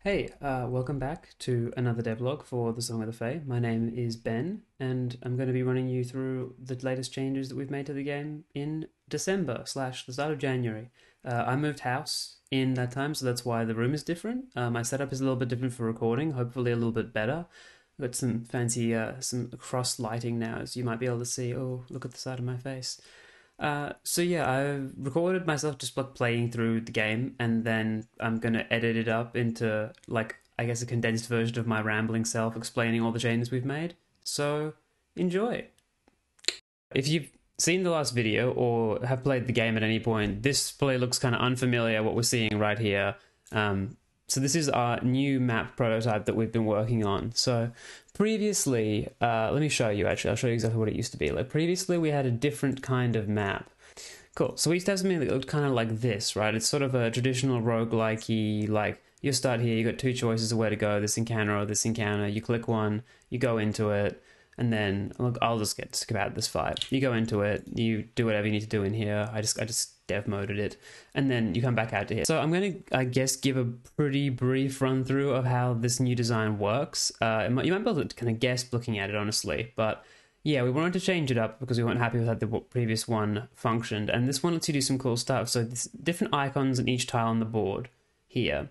Hey, welcome back to another devlog for the Song of the Fae. My name is Ben, and I'm going to be running you through the latest changes that we've made to the game in December / the start of January. I moved house in that time, so that's why the room is different. My setup is a little bit different for recording, hopefully a little bit better. I've got some fancy, some cross lighting now, as you might be able to see. Oh, look at the side of my face. So yeah, I recorded myself just like playing through the game, and then I'm gonna edit it up into like I guess a condensed version of my rambling self explaining all the changes we've made. So enjoy. If you've seen the last video or have played the game at any point, this probably looks kind of unfamiliar what we're seeing right here. So this is our new map prototype that we've been working on. So previously, let me show you actually, I'll show you exactly what it used to be. Like previously we had a different kind of map. Cool, so we used to have something that looked kind of like this, right? It's sort of a traditional roguelike-y, like you start here, you got two choices of where to go, this encounter or this encounter. You click one, you go into it, and then look, I'll just get skip out this fight. You go into it, you do whatever you need to do in here. I just dev moded it, and then you come back out to here. So I'm gonna, I guess, give a pretty brief run through of how this new design works. You might be able to kind of guess looking at it, honestly, but yeah, we wanted to change it up because we weren't happy with how the previous one functioned, and this one lets you do some cool stuff. So there's different icons in each tile on the board here,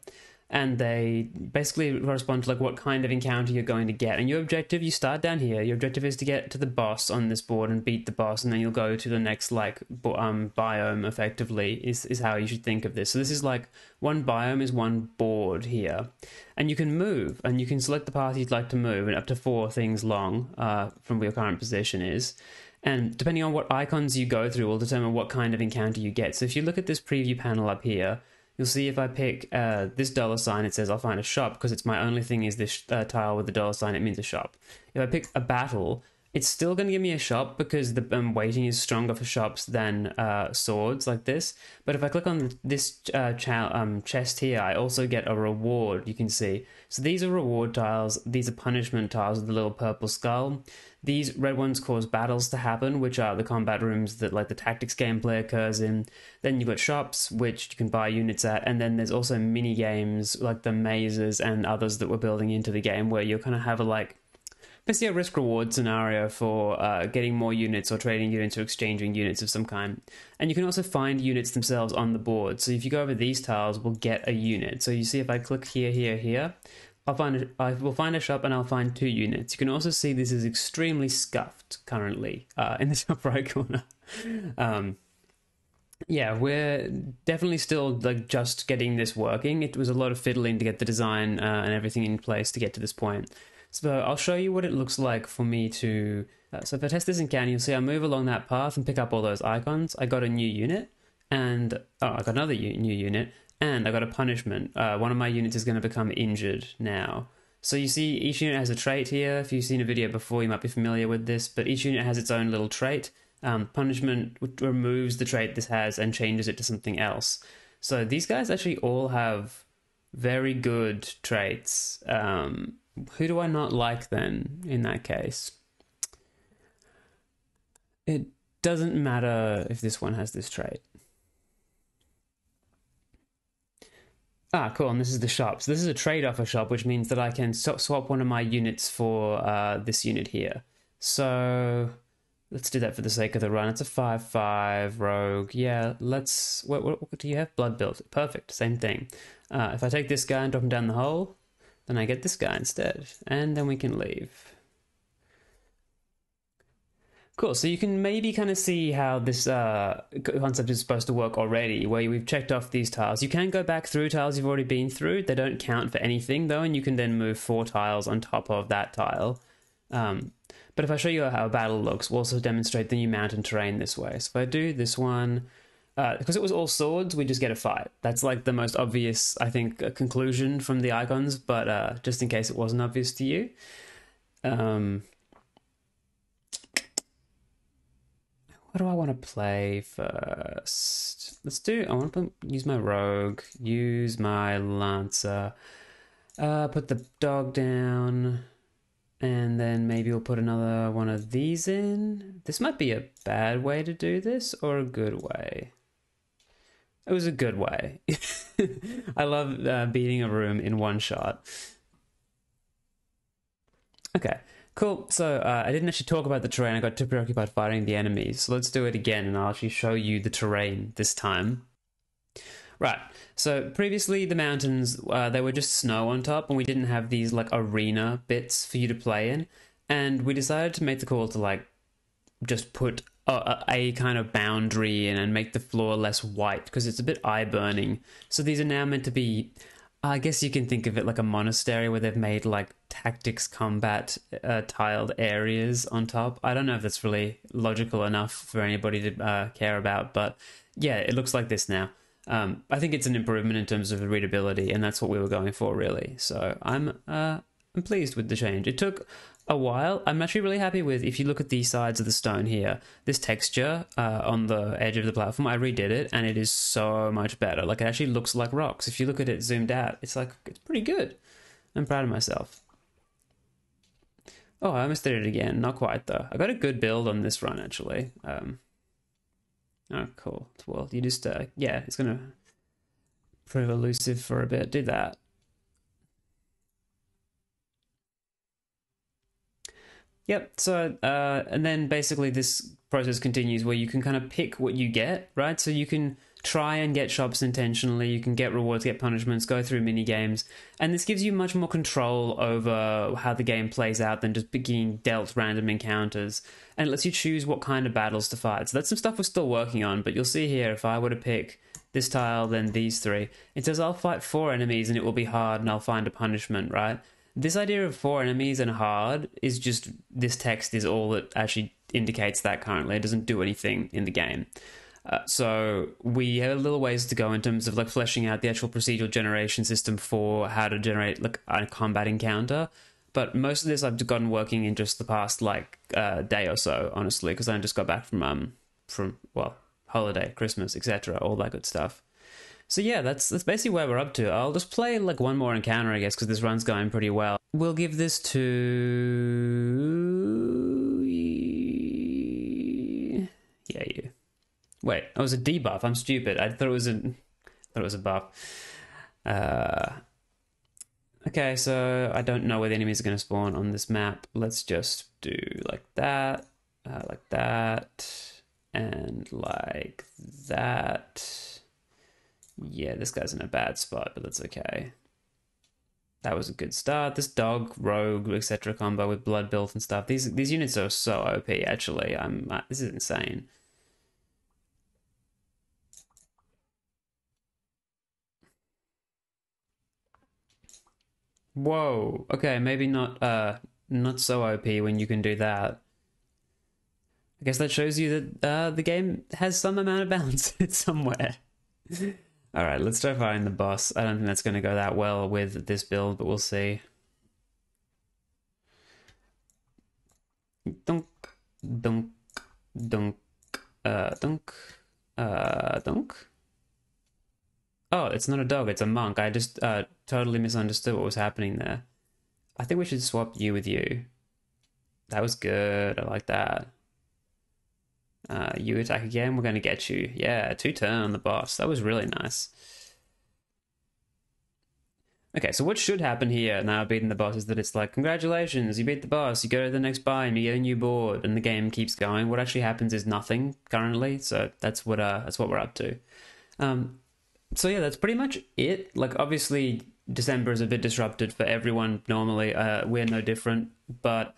and they basically correspond to like what kind of encounter you're going to get. And your objective, you start down here, your objective is to get to the boss on this board and beat the boss, and then you'll go to the next like biome effectively is how you should think of this. So this is like one biome is one board here, and you can move, and you can select the path you'd like to move, and up to 4 things long from where your current position is. And depending on what icons you go through will determine what kind of encounter you get. So if you look at this preview panel up here, you'll see if I pick this $sign, it says I'll find a shop, because it's my only thing is this tile with the $sign, it means a shop. If I pick a battle, it's still going to give me a shop because the weighting is stronger for shops than swords like this. But if I click on this chest here, I also get a reward, you can see. So these are reward tiles, these are punishment tiles with the little purple skull. These red ones cause battles to happen, which are the combat rooms that like the tactics gameplay occurs in. Then you've got shops, which you can buy units at, and then there's also mini games like the mazes and others that we're building into the game, where you'll kind of have a like basically a risk reward scenario for getting more units or trading units or exchanging units of some kind. And you can also find units themselves on the board. So if you go over these tiles, we'll get a unit. So you see if I click here, here, here, I will find a shop and I'll find 2 units. You can also see this is extremely scuffed currently in the top right corner. Yeah, we're definitely still like just getting this working. It was a lot of fiddling to get the design and everything in place to get to this point. So I'll show you what it looks like for me to... so if I test this encounter, you'll see I move along that path and pick up all those icons. I got a new unit, and... oh, I got another new unit, and I got a punishment. One of my units is going to become injured now. So you see each unit has a trait here. If you've seen a video before, you might be familiar with this, but each unit has its own little trait. Punishment removes the trait this has and changes it to something else. So these guys actually all have very good traits. Who do I not like then, in that case? It doesn't matter if this one has this trait. Ah, cool, and this is the shop. So this is a trade-offer shop, which means that I can swap one of my units for this unit here. So let's do that for the sake of the run. It's a 5/5 rogue. Yeah, let's... What do you have? Blood built. Perfect, same thing. If I take this guy and drop him down the hole, then I get this guy instead, and then we can leave. Cool, so you can maybe kind of see how this concept is supposed to work already, where we've checked off these tiles. You can go back through tiles you've already been through. They don't count for anything, though, and you can then move 4 tiles on top of that tile. But if I show you how a battle looks, we'll also demonstrate the new mountain terrain this way. So if I do this one... because it was all swords, we just get a fight. That's like the most obvious, I think, conclusion from the icons, but just in case it wasn't obvious to you. What do I want to play first? I want to use my rogue, use my lancer, put the dog down, and then maybe we'll put another one of these in. This might be a bad way to do this, or a good way. It was a good way. I love beating a room in one shot. Okay, cool. So I didn't actually talk about the terrain. I got too preoccupied fighting the enemies. So let's do it again, and I'll actually show you the terrain this time. Right. So previously the mountains, they were just snow on top, and we didn't have these like arena bits for you to play in. And we decided to make the call to like just put a kind of boundary in and make the floor less white because it's a bit eye burning. So these are now meant to be, I guess you can think of it like a monastery where they've made like tactics combat tiled areas on top. I don't know if that's really logical enough for anybody to care about, but yeah, it looks like this now. I think it's an improvement in terms of readability, and that's what we were going for, really. So I'm pleased with the change. It took a while. I'm actually really happy with, if you look at the sides of the stone here, this texture on the edge of the platform, I redid it, and it is so much better. Like, it actually looks like rocks. If you look at it zoomed out, it's like, it's pretty good. I'm proud of myself. Oh, I almost did it again. Not quite, though. I got a good build on this run, actually. Oh, cool. Well, you just, yeah, it's going to prove elusive for a bit. Do that. Yep, so, and then basically this process continues where you can kind of pick what you get, right? So you can try and get shops intentionally, you can get rewards, get punishments, go through mini games, and this gives you much more control over how the game plays out than just being dealt random encounters, and it lets you choose what kind of battles to fight. So that's some stuff we're still working on, but you'll see here, if I were to pick this tile, then these three, it says I'll fight 4 enemies and it will be hard and I'll find a punishment, right? This idea of 4 enemies and hard is just, this text is all that actually indicates that currently. It doesn't do anything in the game. So we have a little ways to go in terms of like fleshing out the actual procedural generation system for how to generate like a combat encounter. But most of this I've gotten working in just the past like day or so, honestly, because I just got back from well, holiday, Christmas, etc., all that good stuff. So yeah, that's basically where we're up to. I'll just play like one more encounter, I guess, because this run's going pretty well. We'll give this to... yeah, you. Wait, it was a debuff. I'm stupid. I thought it was a buff. Okay, so I don't know where the enemies are going to spawn on this map. Let's just do like that, and like that. Yeah, this guy's in a bad spot, but that's okay. That was a good start. This dog, rogue, etc. combo with blood built and stuff. These units are so OP. Actually, this is insane. Whoa. Okay, maybe not so OP when you can do that. I guess that shows you that the game has some amount of balance somewhere. Alright, let's try fighting the boss. I don't think that's going to go that well with this build, but we'll see. Dunk, dunk, dunk, dunk, dunk. Oh, it's not a dog, it's a monk. I just totally misunderstood what was happening there. I think we should swap you with you. That was good, I like that. You attack again, we're going to get you. Yeah, 2 turn on the boss. That was really nice. Okay, so what should happen here now beating the boss is that it's like, congratulations, you beat the boss, you go to the next biome, you get a new board, and the game keeps going. What actually happens is nothing currently, so that's what we're up to. So yeah, that's pretty much it. Like, obviously, December is a bit disrupted for everyone normally. We're no different, but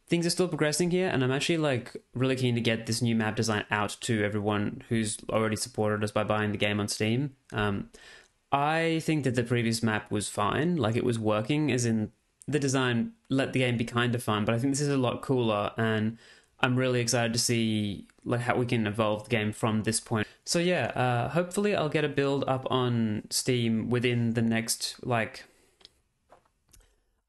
things are still progressing here, and I'm actually like really keen to get this new map design out to everyone who's already supported us by buying the game on Steam. I think that the previous map was fine, like it was working, as in the design let the game be kind of fun, but I think this is a lot cooler, and I'm really excited to see like how we can evolve the game from this point. So yeah, hopefully I'll get a build up on Steam within the next like...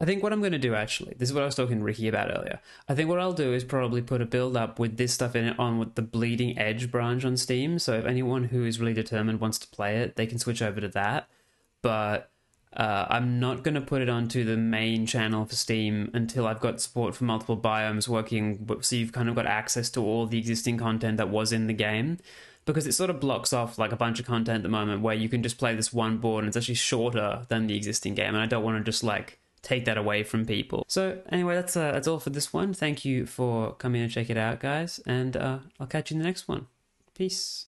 I think what I'm going to do, actually, this is what I was talking to Ricky about earlier. I think what I'll do is probably put a build up with this stuff in it on with the Bleeding Edge branch on Steam. So if anyone who is really determined wants to play it, they can switch over to that. But I'm not going to put it onto the main channel for Steam until I've got support for multiple biomes working. So you've kind of got access to all the existing content that was in the game. because it sort of blocks off like a bunch of content at the moment where you can just play this one board and it's actually shorter than the existing game, and I don't want to just like take that away from people. So anyway, that's all for this one. Thank you for coming and check it out, guys, and I'll catch you in the next one. Peace.